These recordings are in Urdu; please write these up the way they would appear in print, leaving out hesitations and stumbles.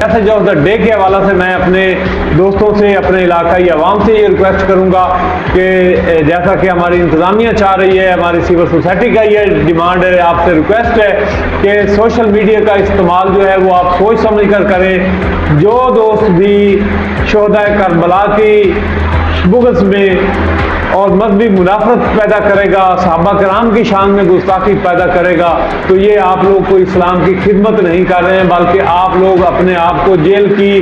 میسج آف دا ڈے کے حوالے سے میں اپنے دوستوں سے، اپنے علاقائی عوام سے یہ ریکویسٹ کروں گا کہ جیسا کہ ہماری انتظامیہ چاہ رہی ہے، ہماری سول سوسائٹی کا یہ ڈیمانڈ ہے، آپ سے ریکویسٹ ہے کہ سوشل میڈیا کا استعمال جو ہے وہ آپ سوچ سمجھ کر کریں۔ جو دوست بھی شہداء کربلا کی بغض میں اور مذہبی منافرت پیدا کرے گا، صحابہ کرام کی شان میں گستاخی پیدا کرے گا، تو یہ آپ لوگ کو اسلام کی خدمت نہیں کر رہے ہیں، بلکہ آپ لوگ اپنے آپ کو جیل کی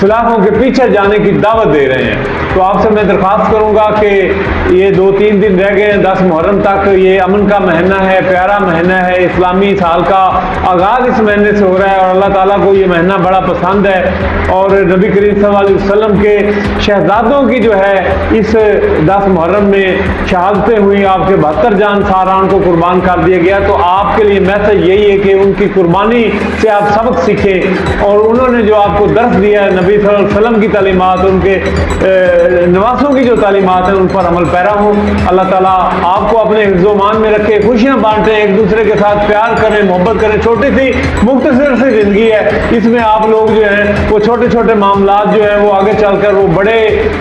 سلاخوں کے پیچھے جانے کی دعوت دے رہے ہیں۔ تو آپ سے میں درخواست کروں گا کہ یہ 2-3 دن رہ گئے ہیں 10 محرم تک، یہ امن کا مہینہ ہے، پیارا مہینہ ہے، اسلامی سال کا آغاز اس مہینے سے ہو رہا ہے، اور اللہ تعالیٰ کو یہ مہینہ بڑا پسند ہے، اور نبی کریم صلی اللہ علیہ وسلم کے شہزادوں کی جو ہے اس 10 محرم میں شہادتیں ہوئی، آپ کے 72 جان ساران کو قربان کر دیا گیا۔ تو آپ کے لیے میسج یہی ہے کہ ان کی قربانی سے آپ سبق سیکھیں، اور انہوں نے جو آپ کو درس دیا ہے نبی صلی اللہ علیہ وسلم کی تعلیمات، ان کے نواسوں کی جو تعلیمات ہیں ان پر عمل پیرا ہوں۔ اللہ تعالیٰ آپ کو اپنے حفظ و امان میں رکھے، خوشیاں بانٹیں، ایک دوسرے کے ساتھ پیار کریں، محبت کریں۔ چھوٹی سی مختصر سی زندگی ہے، اس میں آپ لوگ جو ہیں وہ چھوٹے چھوٹے معاملات جو ہیں وہ آگے چل کر وہ بڑے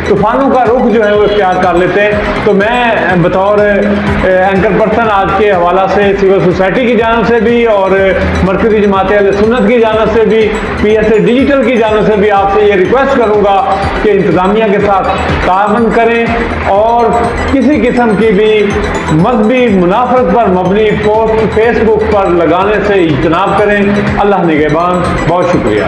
طوفانوں کا رخ جو ہے وہ اختیار کر لیتے ہیں۔ تو میں بطور اینکر پرسن آج کے حوالہ سے سول سوسائٹی کی جانب سے بھی اور مرکزی جماعت اہل سنت کی جانب سے بھی، پی ایس اے ڈیجیٹل کی جانب سے بھی آپ سے یہ ریکویسٹ کروں گا کہ انتظامیہ کے ساتھ تعاون کریں، اور کسی قسم کی بھی مذہبی منافرت پر مبنی پوسٹ فیس بک پر لگانے سے اجتناب کریں۔ اللہ نگہبان، بہت شکریہ۔